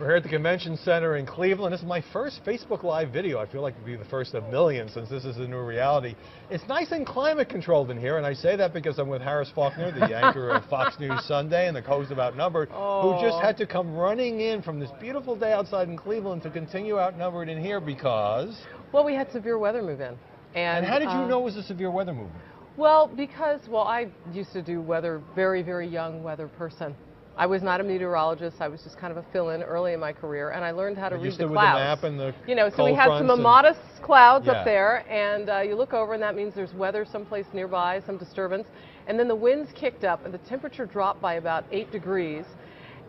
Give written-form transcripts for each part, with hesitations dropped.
We're here at the Convention Center in Cleveland. This is my first Facebook Live video. I feel like it'll be the first of millions since this is a new reality. It's nice and climate controlled in here, and I say that because I'm with Harris Faulkner, the anchor of Fox News Sunday and the host of Outnumbered, who just had to come running in from this beautiful day outside in Cleveland to continue Outnumbered in here because... Well, we had severe weather move in. And how did you know it was a severe weather movement? Well, because, I used to do weather, very, very young weather person. I was not a meteorologist. I was just kind of a fill-in early in my career, and I learned how to read the clouds. With the map and the so we had some modest clouds up there, and you look over, and that means there's weather someplace nearby, some disturbance, and then the winds kicked up, and the temperature dropped by about 8 degrees.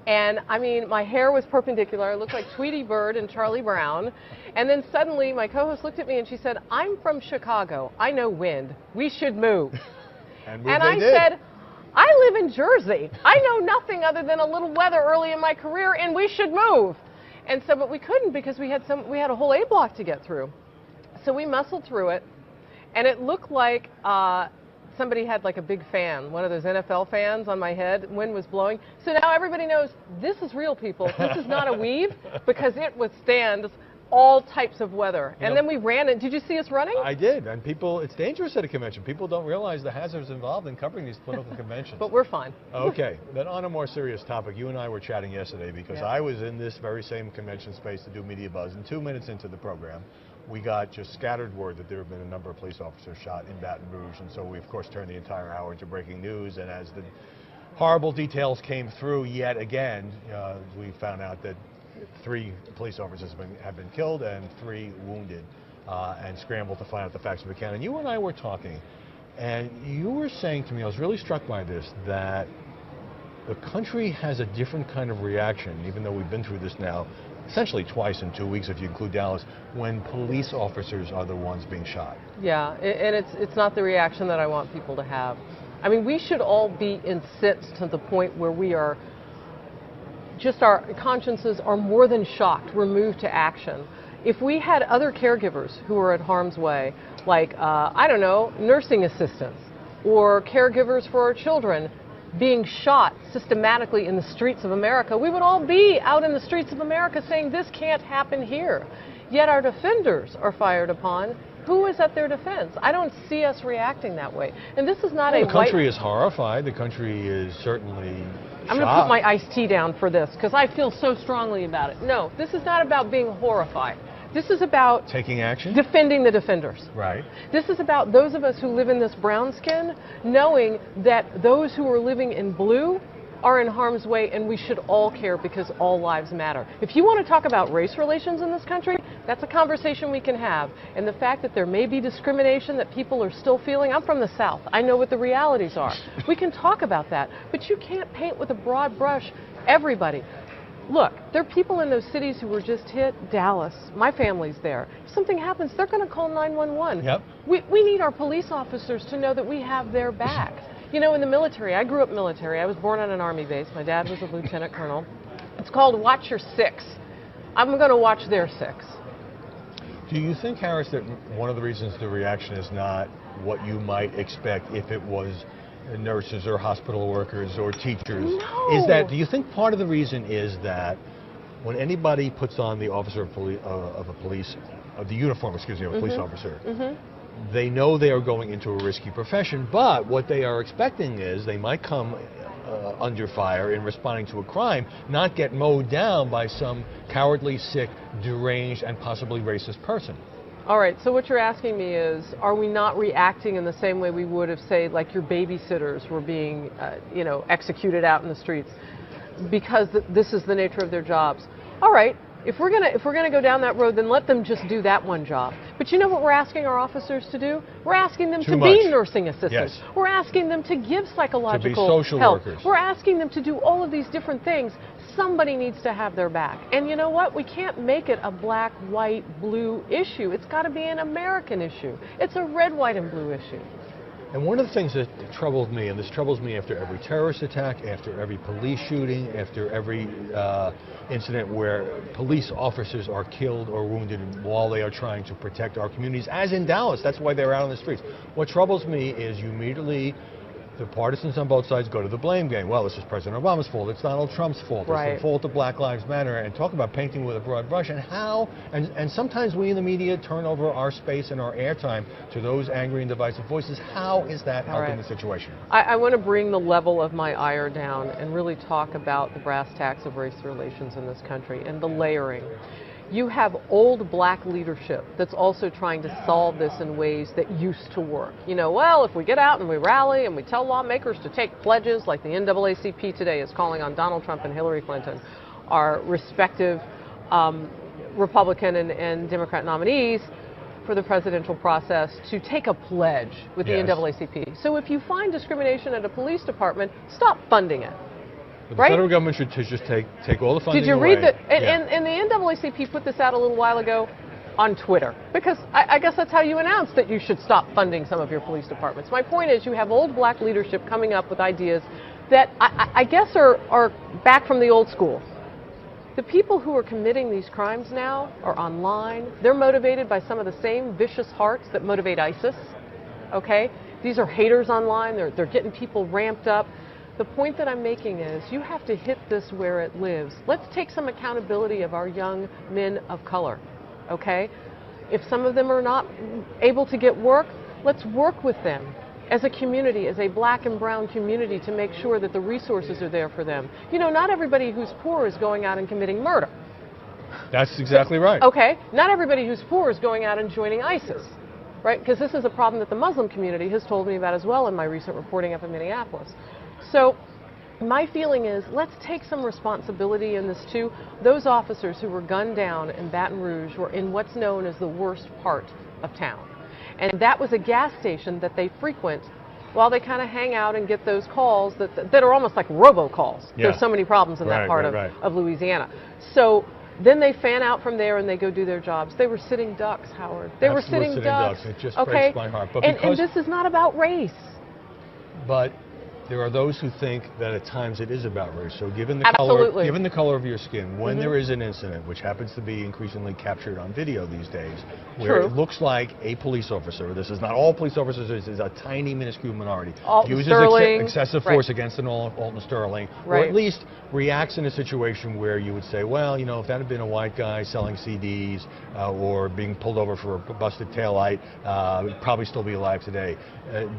And I mean, my hair was perpendicular. I looked like Tweety Bird and Charlie Brown. And then suddenly my co-host looked at me and she said, "I'm from Chicago. I know wind. We should move." And I said, "I live in Jersey. I know nothing other than a little weather early in my career, and we should move." And so, but we couldn't because we had a whole A block to get through. So we muscled through it, and it looked like somebody had like a big fan, one of those NFL fans on my head. Wind was blowing. So now everybody knows this is real, people. This is not a weave because it withstands all types of weather. And then we ran it. Did you see us running? I did. And people, it's dangerous at a convention. People don't realize the hazards involved in covering these political conventions. But we're fine. Okay. Then on a more serious topic, you and I were chatting yesterday because I was in this very same convention space to do Media Buzz. And 2 minutes into the program, we got just scattered word that there have been a number of police officers shot in Baton Rouge. And so we, of course, turned the entire hour into breaking news. And as the horrible details came through yet again, we found out that 3 police officers have been killed and 3 wounded, and scrambled to find out the facts if we can. And you and I were talking, and you were saying to me, I was really struck by this, that the country has a different kind of reaction, even though we've been through this now essentially twice in 2 weeks, if you include Dallas, when police officers are the ones being shot. Yeah, and it's not the reaction that I want people to have. I mean, we should all be incensed to the point where we are just, our consciences are more than shocked. We're moved to action. If we had other caregivers who are at harm's way, like, I don't know, nursing assistants or caregivers for our children being shot systematically in the streets of America, we would all be out in the streets of America saying this can't happen here. Yet our defenders are fired upon. Who is at their defense? I don't see us reacting that way. And this is not the country is horrified. The country is certainly I'm going to put my iced tea down for this because I feel so strongly about it. No, this is not about being horrified. This is about taking action, defending the defenders. Right. This is about those of us who live in this brown skin, knowing that those who are living in blue are in harm's way, and we should all care because all lives matter. If you want to talk about race relations in this country, that's a conversation we can have. And the fact that there may be discrimination that people are still feeling, I'm from the South. I know what the realities are. We can talk about that, but you can't paint with a broad brush everybody. Look, there are people in those cities who were just hit. Dallas, my family's there. If something happens, they're going to call 911. Yep. We need our police officers to know that we have their back. You know, in the military, I grew up military. I was born on an Army base. My dad was a lieutenant colonel. It's called Watch Your Six. I'm going to watch their 6. Do you think, Harris, that one of the reasons the reaction is not what you might expect if it was nurses or hospital workers or teachers? No. Is that, do you think part of the reason is that when anybody puts on the officer of the uniform, of a police officer, they know they are going into a risky profession, but what they are expecting is they might come under fire in responding to a crime, not get mowed down by some cowardly, sick, deranged, and possibly racist person. All right, so what you're asking me is, are we not reacting in the same way we would if, say, like your babysitters were being, executed out in the streets because this is the nature of their jobs? All right. If we're gonna go down that road, then let them just do that one job. But you know what we're asking our officers to do? We're asking them to be nursing assistants. Yes. We're asking them to give psychological to be social help. workers. We're asking them to do all of these different things. Somebody needs to have their back. And you know what? We can't make it a black, white, blue issue. It's got to be an American issue. It's a red, white, and blue issue. And one of the things that troubles me, and this troubles me after every terrorist attack, after every police shooting, after every incident where police officers are killed or wounded while they are trying to protect our communities, as in Dallas. That's why they're out on the streets. What troubles me is you immediately the partisans on both sides go to the blame game. Well, this is President Obama's fault. It's Donald Trump's fault. Right. It's the fault of Black Lives Matter. And talk about painting with a broad brush. And sometimes we in the media turn over our space and our airtime to those angry and divisive voices. How is that helping the situation? I want to bring the level of my ire down and really talk about the brass tacks of race relations in this country and the layering. You have old black leadership that's also trying to solve this in ways that used to work. You know, well, if we get out and we rally and we tell lawmakers to take pledges like the NAACP today is calling on Donald Trump and Hillary Clinton, our respective Republican and Democrat nominees for the presidential process, to take a pledge with the NAACP. So if you find discrimination at a police department, stop funding it. The federal government should just take all the funding away. Did you read that? And the NAACP put this out a little while ago on Twitter, because I guess that's how you announce that you should stop funding some of your police departments. My point is, you have old black leadership coming up with ideas that I guess are back from the old school. The people who are committing these crimes now are online. They're motivated by some of the same vicious hearts that motivate ISIS. Okay? These are haters online. They're getting people ramped up. The point that I'm making is you have to hit this where it lives. Let's take some accountability of our young men of color, okay? If some of them are not able to get work, let's work with them as a community, as a black and brown community, to make sure that the resources are there for them. You know, not everybody who's poor is going out and committing murder. That's exactly right. Okay, not everybody who's poor is going out and joining ISIS, right? Because this is a problem that the Muslim community has told me about as well in my recent reporting up in Minneapolis. So my feeling is, let's take some responsibility in this too. Those officers who were gunned down in Baton Rouge were in what's known as the worst part of town. And that was a gas station that they frequent while they kind of hang out and get those calls that are almost like robocalls. Yeah. There's so many problems in that part of Louisiana. So then they fan out from there and they go do their jobs. They were sitting ducks, Howard. They were sitting ducks. It just breaks my heart. But and this is not about race. But there are those who think that at times it is about race. So given the color of your skin, when there is an incident, which happens to be increasingly captured on video these days, where it looks like a police officer, this is not all police officers, this is a tiny minuscule minority, uses excessive force against an Alton Sterling, or at least reacts in a situation where you would say, well, you know, if that had been a white guy selling CDs or being pulled over for a busted taillight, he'd probably still be alive today.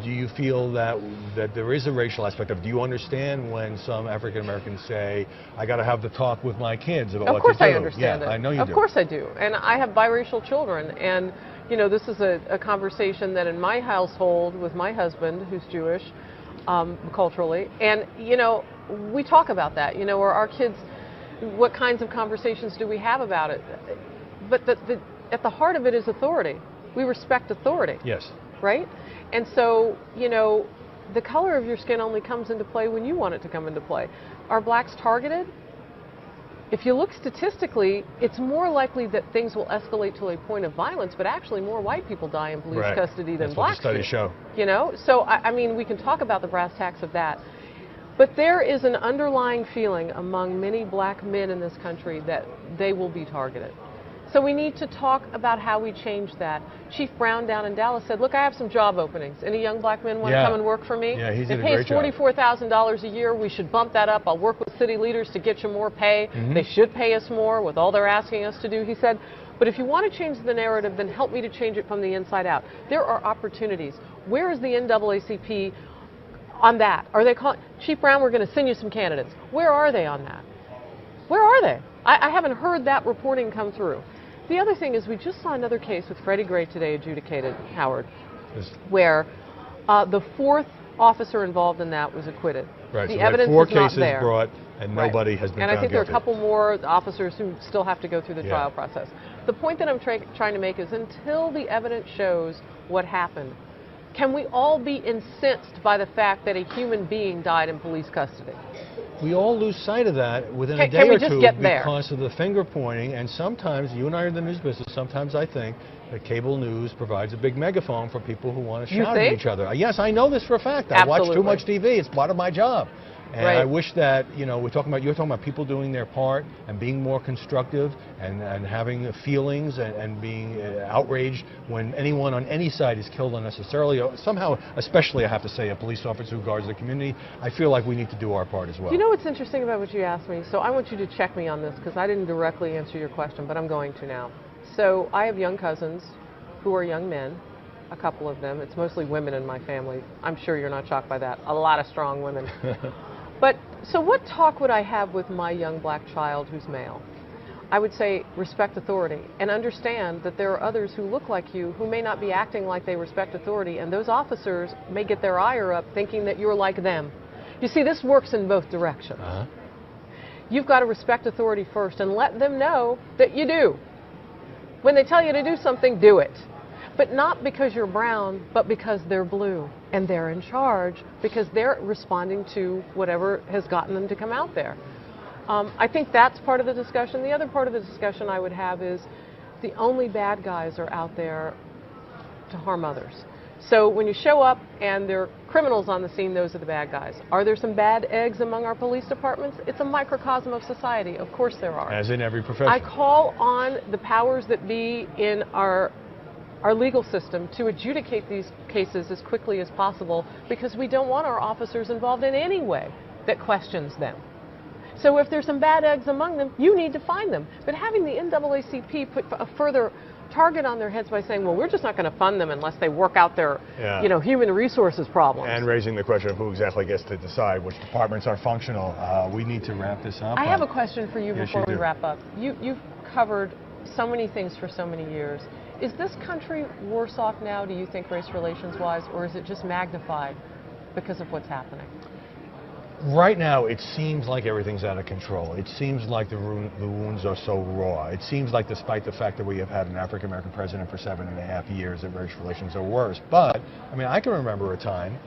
Do you feel that there is a racial aspect of it? Do you understand when some African Americans say, I got to have the talk with my kids about what to do? Of course I understand it. I know you do. Of course I do. And I have biracial children. And, you know, this is a conversation that in my household with my husband, who's Jewish, culturally, and, you know, we talk about that. You know, or our kids, what kinds of conversations do we have about it? But at the heart of it is authority. We respect authority. Yes. Right? And so, you know, the color of your skin only comes into play when you want it to come into play. Are blacks targeted? If you look statistically, it's more likely that things will escalate to a point of violence, but actually more white people die in police custody than blacks do. That's what the studies show. You know, so I mean, we can talk about the brass tacks of that. But there is an underlying feeling among many black men in this country that they will be targeted. So we need to talk about how we change that. Chief Brown down in Dallas said, look, I have some job openings. Any young black men want to come and work for me? Yeah, he did a great job. It pays $44,000 a year. We should bump that up. I'll work with city leaders to get you more pay. They should pay us more with all they're asking us to do, he said. But if you want to change the narrative, then help me to change it from the inside out. There are opportunities. Where is the NAACP on that? Are they calling? Chief Brown, we're going to send you some candidates. Where are they on that? Where are they? I haven't heard that reporting come through. The other thing is we just saw another case with Freddie Gray today adjudicated, Howard, where the fourth officer involved in that was acquitted. Right, the so evidence four is not cases there. Brought and nobody has been And found I think guilty. there are a couple more officers who still have to go through the trial process. The point that I'm trying to make is until the evidence shows what happened, can we all be incensed by the fact that a human being died in police custody? We all lose sight of that within a day or two because of the finger pointing, and sometimes, you and I are in the news business, sometimes I think that cable news provides a big megaphone for people who want to shout at each other. Yes, I know this for a fact. I watch too much TV. It's part of my job. And Right. I wish that, you know, you're talking about people doing their part and being more constructive and having feelings and being outraged when anyone on any side is killed unnecessarily. Somehow, especially I have to say, a police officer who guards the community, I feel like we need to do our part as well. You know what's interesting about what you asked me? So I want you to check me on this because I didn't directly answer your question, but I'm going to now. So I have young cousins who are young men, a couple of them. It's mostly women in my family. I'm sure you're not shocked by that. A lot of strong women. But so what talk would I have with my young black child who's male? I would say respect authority and understand that there are others who look like you who may not be acting like they respect authority, and those officers may get their ire up thinking that you're like them. You see, this works in both directions. You've got to respect authority first and let them know that you do. When they tell you to do something, do it. But not because you're brown, but because they're blue and they're in charge, because they're responding to whatever has gotten them to come out there. I think that's part of the discussion. The other part of the discussion I would have is the only bad guys are out there to harm others. So when you show up and there are criminals on the scene, those are the bad guys. Are there some bad eggs among our police departments? It's a microcosm of society. Of course there are. As in every profession. I call on the powers that be in our legal system to adjudicate these cases as quickly as possible, because we don't want our officers involved in any way that questions them. So if there's some bad eggs among them, you need to find them. But having the NAACP put a further target on their heads by saying, well, we're just not going to fund them unless they work out their human resources problems. And raising the question of who exactly gets to decide which departments are functional. We need to wrap this up. I have a question for you before we do. wrap up. You've covered so many things for so many years. Is this country worse off now, do you think, race relations-wise, or is it just magnified because of what's happening? Right now, it seems like everything's out of control. It seems like the wounds are so raw. It seems like, despite the fact that we have had an African-American president for 7.5 years, that race relations are worse. But, I mean, I can remember a time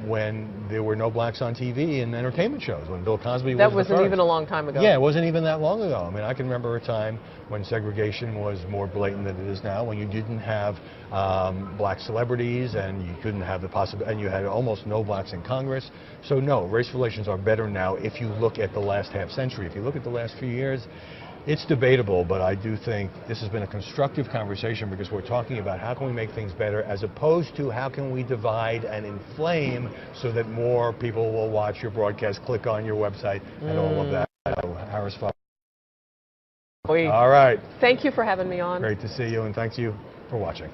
when there were no blacks on TV in entertainment shows, when Bill Cosby was That the wasn't first. even a long time ago. Yeah, it wasn't even that long ago. I mean, I can remember a time when segregation was more blatant than it is now, when you didn't have black celebrities, and you couldn't have the possibility, and you had almost no blacks in Congress. So no, race relations are better now if you look at the last half century. If you look at the last few years, it's debatable, but I do think this has been a constructive conversation, because we're talking about how can we make things better, as opposed to how can we divide and inflame so that more people will watch your broadcast, click on your website, and all of that. Harris Faulkner. All right. Thank you for having me on. Great to see you, and thank you for watching.